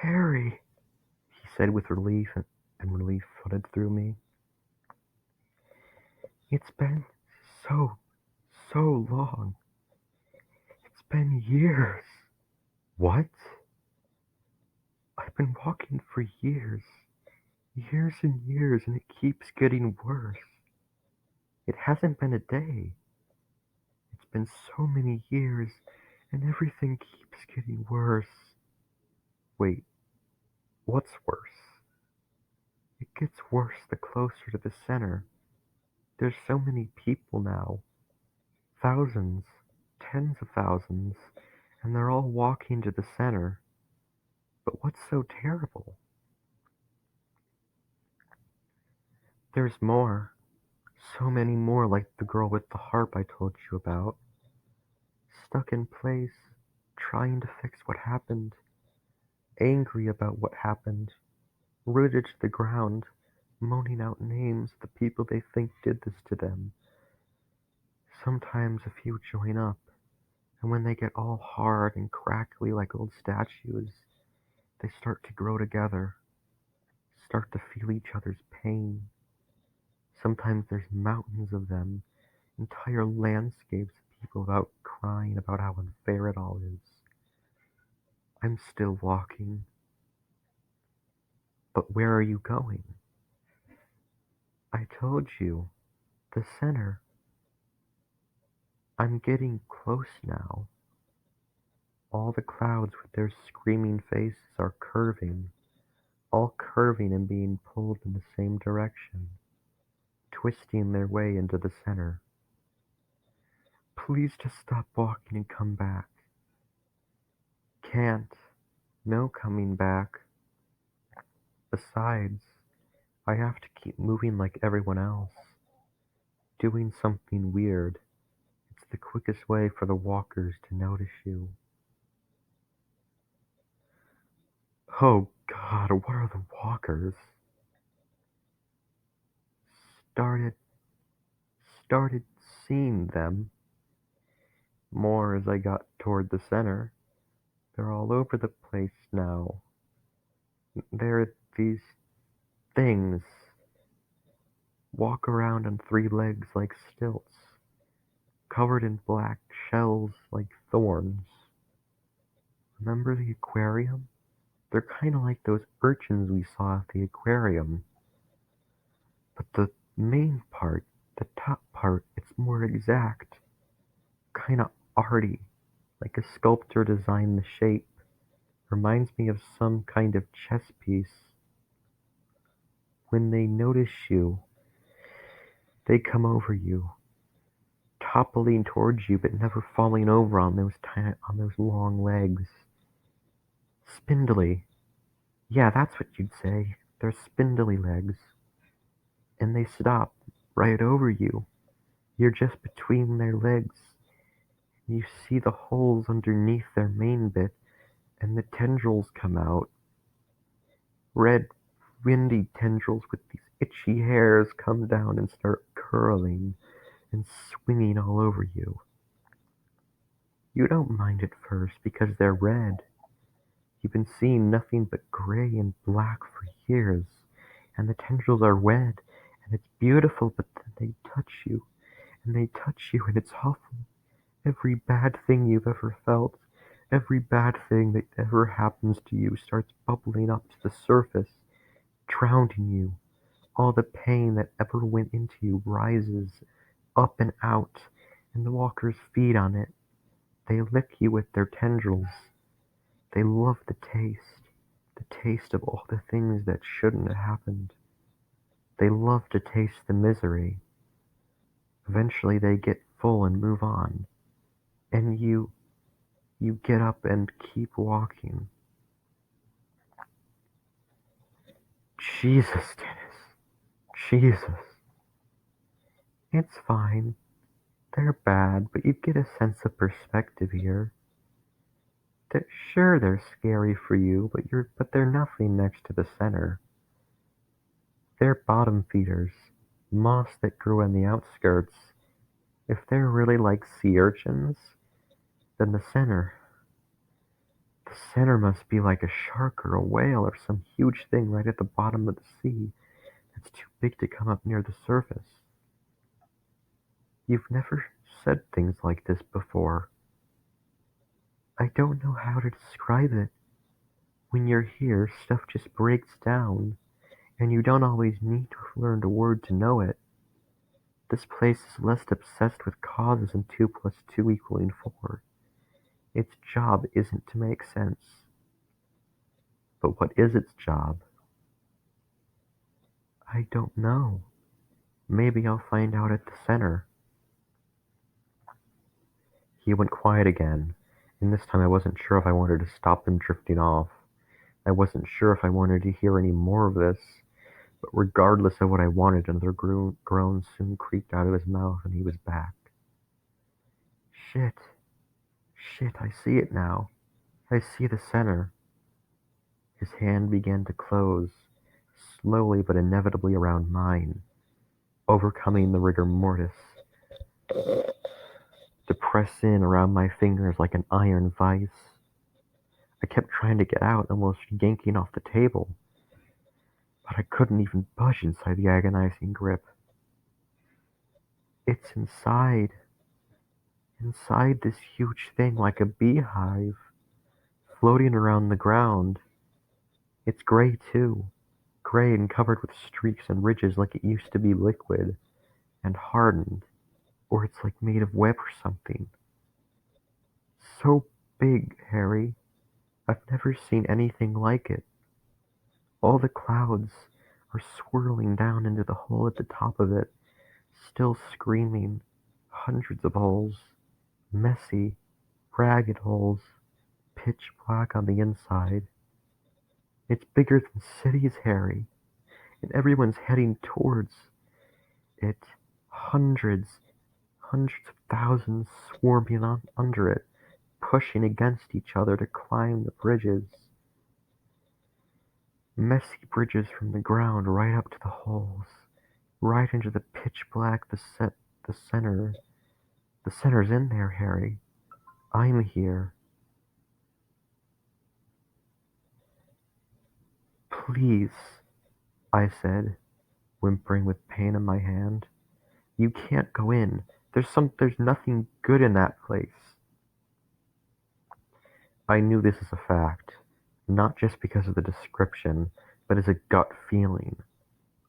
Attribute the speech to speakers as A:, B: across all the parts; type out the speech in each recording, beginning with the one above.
A: Harry, he said with relief, and relief flooded through me. It's been so, so long. It's been years. What? I've been walking for years. Years and years, and it keeps getting worse. It hasn't been a day. It's been so many years, and everything keeps getting worse. Wait, what's worse? It gets worse the closer to the center. There's so many people now. Thousands, tens of thousands, and they're all walking to the center. But what's so terrible? There's more. So many more, like the girl with the harp I told you about. Stuck in place, trying to fix what happened, angry about what happened, rooted to the ground, moaning out names of the people they think did this to them. Sometimes a few join up, and when they get all hard and crackly like old statues, they start to grow together, start to feel each other's pain. Sometimes there's mountains of them, entire landscapes of people out crying about how unfair it all is. I'm still walking. But where are you going? I told you, the center. I'm getting close now. All the clouds with their screaming faces are curving, all curving and being pulled in the same direction, twisting their way into the center. Please just stop walking and come back. Can't. No coming back. Besides, I have to keep moving like everyone else. Doing something weird. It's the quickest way for the walkers to notice you. Oh God, what are the walkers? Started started seeing them more as I got toward the center. They're all over the place now. They're these things. Walk around on three legs like stilts, covered in black shells like thorns. Remember the aquarium? They're kind of like those urchins we saw at the aquarium. But the main part, the top part, it's more exact. Kind of arty, like a sculptor designed the shape. Reminds me of some kind of chess piece. When they notice you, they come over you, toppling towards you but never falling over on those long legs. Spindly. Yeah, that's what you'd say. They're spindly legs. And they stop right over you. You're just between their legs. You see the holes underneath their main bit, and the tendrils come out. Red, windy tendrils with these itchy hairs come down and start curling and swinging all over you. You don't mind at first because they're red. You've been seeing nothing but gray and black for years, and the tendrils are red, and it's beautiful, but then they touch you, and they touch you, and it's awful. Every bad thing you've ever felt, every bad thing that ever happens to you starts bubbling up to the surface, drowning you. All the pain that ever went into you rises up and out, and the walkers feed on it. They lick you with their tendrils. They love the taste of all the things that shouldn't have happened. They love to taste the misery. Eventually they get full and move on. And you get up and keep walking. Jesus, Dennis. Jesus. It's fine. They're bad, but you get a sense of perspective here. Sure, they're scary for you, but they're nothing next to the center. They're bottom feeders, moss that grew on the outskirts. If they're really like sea urchins, then the center, The center must be like a shark or a whale or some huge thing right at the bottom of the sea that's too big to come up near the surface. You've never said things like this before. I don't know how to describe it. When you're here, stuff just breaks down, and you don't always need to learn a word to know it. This place is less obsessed with causes and 2 plus 2 equaling 4. Its job isn't to make sense. But what is its job? I don't know. Maybe I'll find out at the center. He went quiet again, and this time I wasn't sure if I wanted to stop him drifting off. I wasn't sure if I wanted to hear any more of this, but regardless of what I wanted, another groan soon creaked out of his mouth and he was back. Shit. Shit, I see it now. I see the center. His hand began to close, slowly but inevitably around mine, overcoming the rigor mortis, to press in around my fingers like an iron vice. I kept trying to get out, almost yanking off the table, but I couldn't even budge inside the agonizing grip. It's inside this huge thing like a beehive, floating around the ground. It's gray too, gray and covered with streaks and ridges like it used to be liquid and hardened, or it's like made of web or something. So big, Harry. I've never seen anything like it. All the clouds are swirling down into the hole at the top of it, still screaming. Hundreds of holes. Messy, ragged holes. Pitch black on the inside. It's bigger than cities, Harry, and everyone's heading towards it. Hundreds, hundreds of thousands swarming under it, pushing against each other to climb the bridges. Messy bridges from the ground right up to the holes, right into the pitch black the center. The center's in there, Harry. I'm here. Please, I said, whimpering with pain in my hand. You can't go in. There's nothing good in that place. I knew this as a fact, not just because of the description, but as a gut feeling.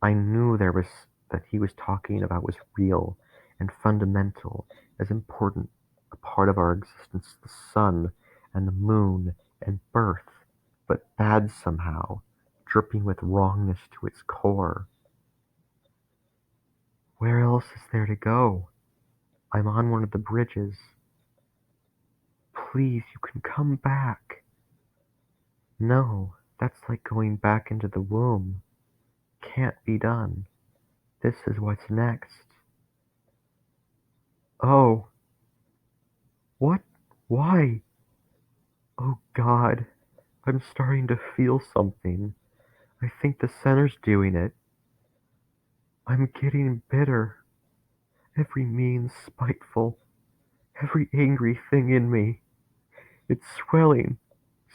A: I knew that he was talking about was real and fundamental, as important a part of our existence as the sun and the moon and birth, but bad somehow, dripping with wrongness to its core. Where else is there to go? I'm on one of the bridges. Please, you can come back. No, that's like going back into the womb. Can't be done. This is what's next. Oh, what? Why? Oh God, I'm starting to feel something. I think the center's doing it. I'm getting bitter. Every mean, spiteful, every angry thing in me. It's swelling,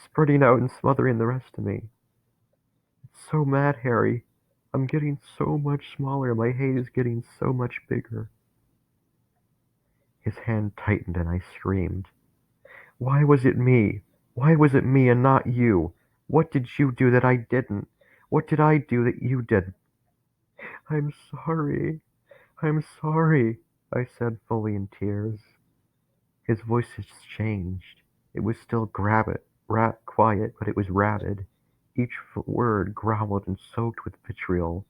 A: spreading out and smothering the rest of me. It's so mad, Harry. I'm getting so much smaller. My hate is getting so much bigger. His hand tightened and I screamed. Why was it me? Why was it me and not you? What did you do that I didn't? What did I do that you didn't? I'm sorry. I'm sorry, I said, fully in tears. His voice had changed. It was still quiet, but it was rabid. Each word growled and soaked with vitriol.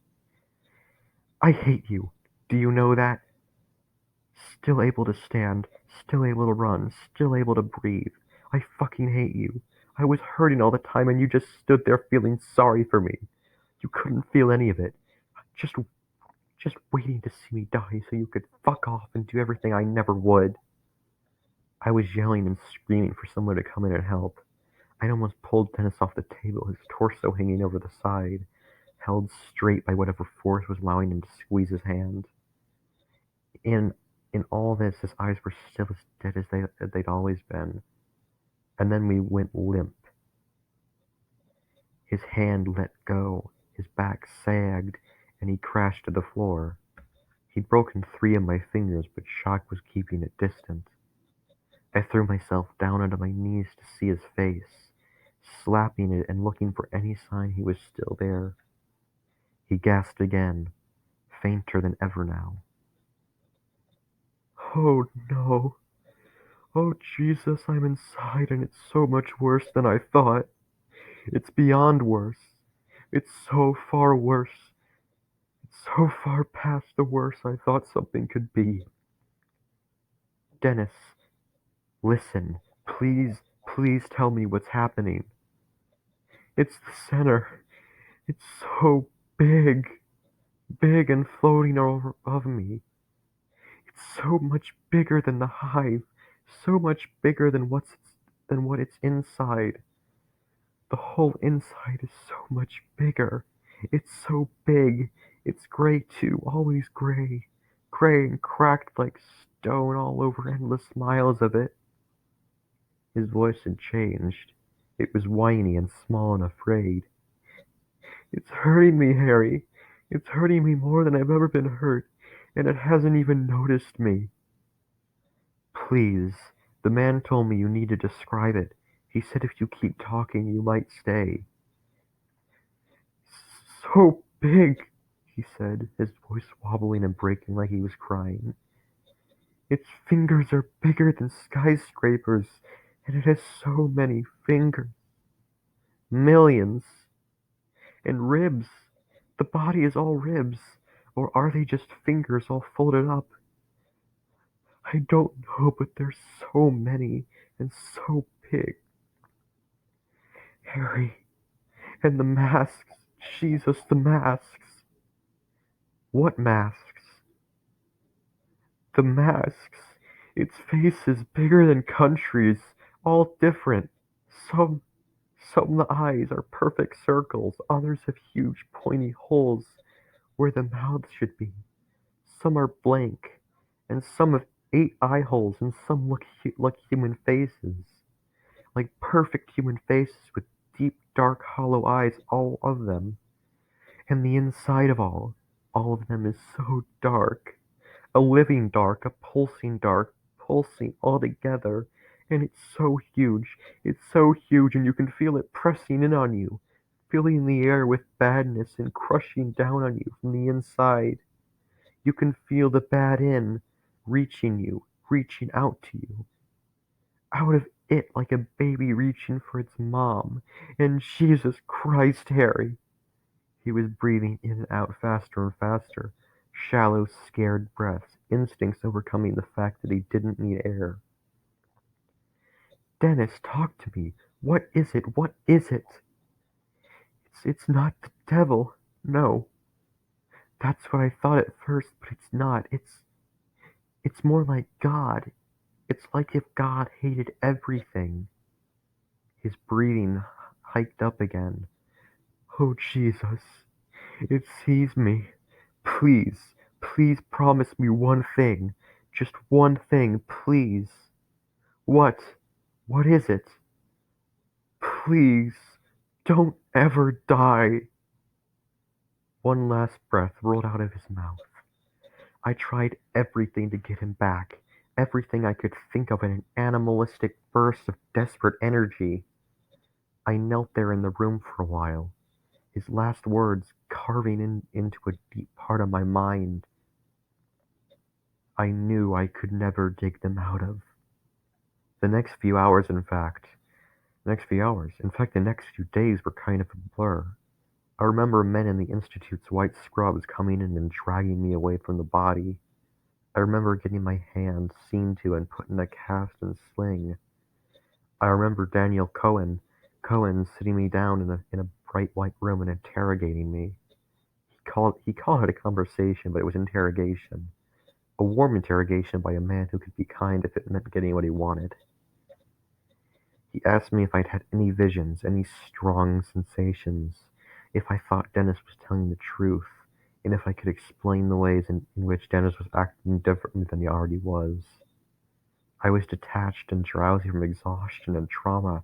A: I hate you. Do you know that? Still able to stand, still able to run, still able to breathe. I fucking hate you. I was hurting all the time and you just stood there feeling sorry for me. You couldn't feel any of it. Just just waiting to see me die so you could fuck off and do everything I never would. I was yelling and screaming for someone to come in and help. I'd almost pulled Dennis off the table, his torso hanging over the side, held straight by whatever force was allowing him to squeeze his hand. In in all this, his eyes were still as dead as they'd always been. And then we went limp, His hand let go, his back sagged, and he crashed to the floor. He'd broken 3 of my fingers, but shock was keeping it distant. I threw myself down onto my knees to see his face, slapping it and looking for any sign he was still there. He gasped again, fainter than ever now. Oh no. Oh Jesus, I'm inside and it's so much worse than I thought. It's beyond worse. It's so far worse. It's so far past the worst I thought something could be. Dennis, listen. Please, please tell me what's happening. It's the center. It's so big. Big and floating over above me. It's so much bigger than the hive. So much bigger than what it's inside. The whole inside is so much bigger. It's so big. It's gray too, always gray. Gray and cracked like stone all over endless miles of it. His voice had changed. It was whiny and small and afraid. It's hurting me, Harry. It's hurting me more than I've ever been hurt, and it hasn't even noticed me. Please. The man told me you need to describe it. He said if you keep talking, you might stay. So big, he said, his voice wobbling and breaking like he was crying. Its fingers are bigger than skyscrapers, and it has so many fingers. Millions. And ribs. The body is all ribs. Or are they just fingers all folded up? I don't know, but there's so many and so big. Harry. And the masks. Jesus, the masks. What masks? The masks. Its face is bigger than countries, all different. Some the eyes are perfect circles, others have huge pointy holes where the mouths should be. Some are blank, and some have 8 eye holes, and some look like human faces. Like perfect human faces with deep, dark, hollow eyes, all of them. And the inside of all of them is so dark. A living dark, a pulsing dark, pulsing all together. And it's so huge, and you can feel it pressing in on you, filling the air with badness and crushing down on you from the inside. You can feel the bad in reaching you, reaching out to you. Out of it like a baby reaching for its mom. And Jesus Christ, Harry. He was breathing in and out faster and faster. Shallow, scared breaths, instincts overcoming the fact that he didn't need air. Dennis, talk to me. What is it? What is it? It's not the devil. No. That's what I thought at first, but it's not. It's more like God. It's like if God hated everything. His breathing hiked up again. Oh, Jesus. It sees me. Please, please promise me one thing. Just one thing, please. What? What is it? Please, don't ever die. One last breath rolled out of his mouth. I tried everything to get him back, everything I could think of in an animalistic burst of desperate energy. I knelt there in the room for a while, his last words carving into a deep part of my mind I knew I could never dig them out of. The next few hours, in fact, the next few days were kind of a blur. I remember men in the Institute's white scrubs coming in and dragging me away from the body. I remember getting my hand seen to and put in a cast and sling. I remember Daniel Cohen sitting me down in a bright white room and interrogating me. He called it a conversation, but it was interrogation. A warm interrogation by a man who could be kind if it meant getting what he wanted. He asked me if I'd had any visions, any strong sensations, if I thought Dennis was telling the truth, and if I could explain the ways in which Dennis was acting differently than he already was. I was detached and drowsy from exhaustion and trauma,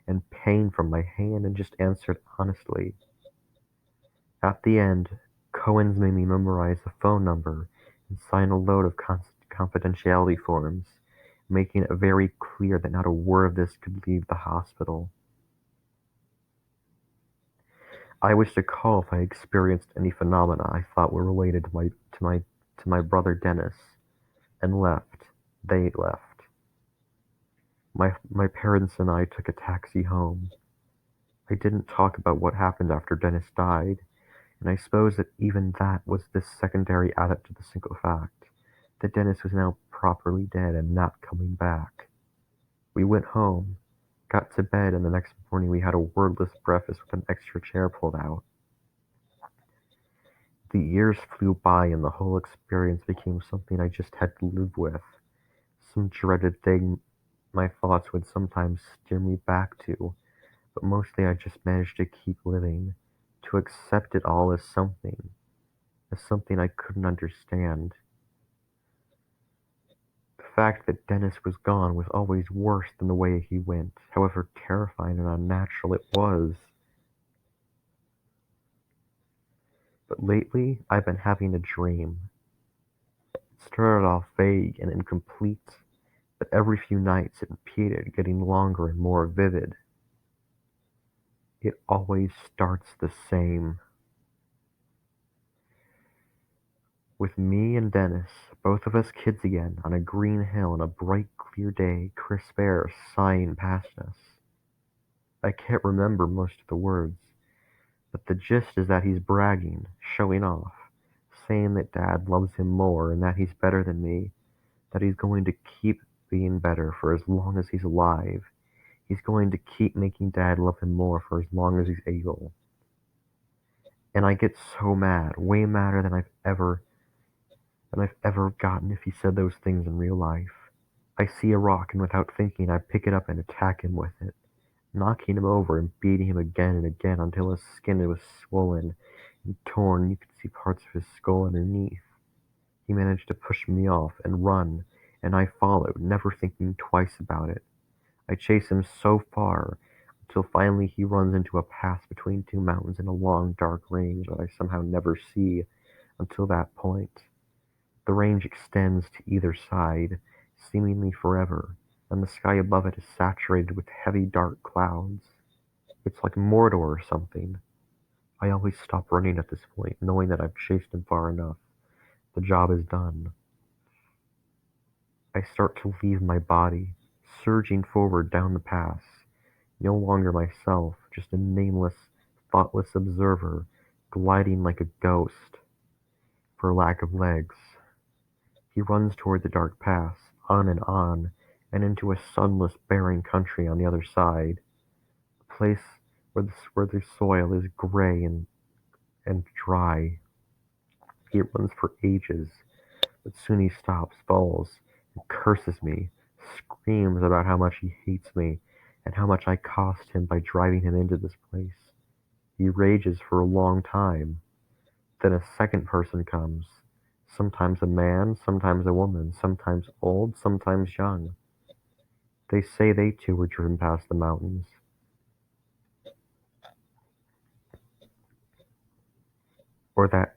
A: and pain from my hand and just answered honestly. At the end, Cohen's made me memorize the phone number and sign a load of confidentiality forms, making it very clear that not a word of this could leave the hospital. I was to call if I experienced any phenomena I thought were related to my brother Dennis, and left. They left. My parents and I took a taxi home. I didn't talk about what happened after Dennis died, and I suppose that even that was this secondary added to the single fact that Dennis was now properly dead and not coming back. We went home, got to bed, and the next morning we had a wordless breakfast with an extra chair pulled out. The years flew by and the whole experience became something I just had to live with, some dreaded thing my thoughts would sometimes steer me back to, but mostly I just managed to keep living, to accept it all as something I couldn't understand. The fact that Dennis was gone was always worse than the way he went, however terrifying and unnatural it was. But lately, I've been having a dream. It started off vague and incomplete, but every few nights it repeated, getting longer and more vivid. It always starts the same. With me and Dennis, both of us kids again, on a green hill on a bright, clear day, crisp air sighing past us. I can't remember most of the words, but the gist is that he's bragging, showing off, saying that Dad loves him more and that he's better than me, that he's going to keep being better for as long as he's alive. He's going to keep making Dad love him more for as long as he's able. And I get so mad, way madder than I've ever gotten if he said those things in real life. I see a rock and without thinking I pick it up and attack him with it, knocking him over and beating him again and again until his skin was swollen and torn and you could see parts of his skull underneath. He managed to push me off and run, and I followed, never thinking twice about it. I chase him so far until finally he runs into a path between two mountains in a long, dark range that I somehow never see until that point. The range extends to either side, seemingly forever, and the sky above it is saturated with heavy, dark clouds. It's like Mordor or something. I always stop running at this point, knowing that I've chased him far enough. The job is done. I start to leave my body, surging forward down the pass, no longer myself, just a nameless, thoughtless observer, gliding like a ghost, for lack of legs. He runs toward the dark pass, on, and into a sunless, barren country on the other side, a place where the soil is gray and dry. He runs for ages, but soon he stops, falls, and curses me, screams about how much he hates me, and how much I cost him by driving him into this place. He rages for a long time. Then a second person comes. Sometimes a man, sometimes a woman, sometimes old, sometimes young. They say they too were driven past the mountains, or that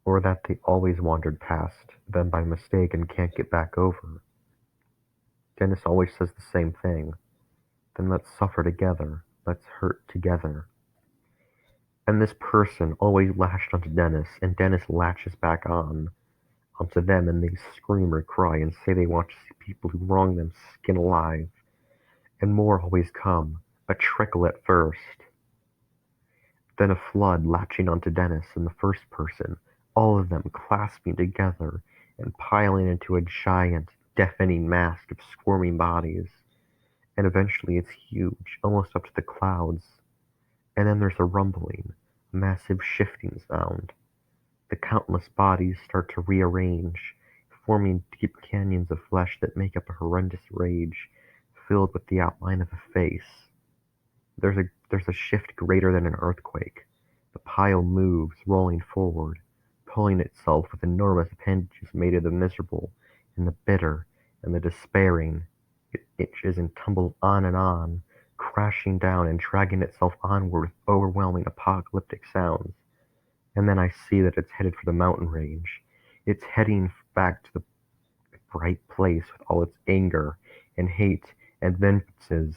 A: or that they always wandered past them by mistake and can't get back over. Dennis always says the same thing. Then let's suffer together. Let's hurt together. And this person always lashed onto Dennis, and Dennis latches back onto them, and they scream or cry and say they want to see people who wrong them skin alive. And more always come, a trickle at first, then a flood latching onto Dennis and the first person, all of them clasping together and piling into a giant, deafening mass of squirming bodies. And eventually it's huge, almost up to the clouds. And then there's a rumbling, a massive shifting sound. The countless bodies start to rearrange, forming deep canyons of flesh that make up a horrendous rage, filled with the outline of a face. There's a shift greater than an earthquake. The pile moves, rolling forward, pulling itself with enormous appendages made of the miserable and the bitter and the despairing. It itches and tumbles on, crashing down and dragging itself onward with overwhelming apocalyptic sounds. And then I see that it's headed for the mountain range. It's heading back to the bright place with all its anger and hate and vengeances.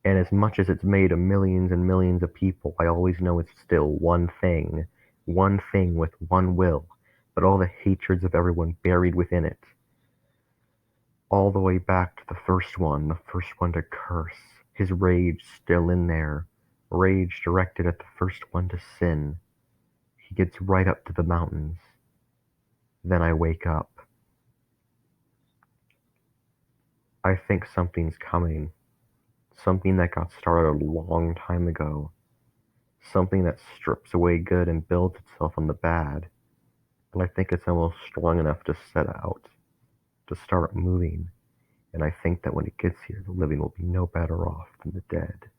A: And as much as it's made of millions and millions of people, I always know it's still one thing with one will, but all the hatreds of everyone buried within it. All the way back to the first one to curse, his rage still in there, rage directed at the first one to sin. He gets right up to the mountains. Then I wake up. I think something's coming. Something that got started a long time ago. Something that strips away good and builds itself on the bad. But I think it's almost strong enough to set out, to start moving. And I think that when it gets here, the living will be no better off than the dead.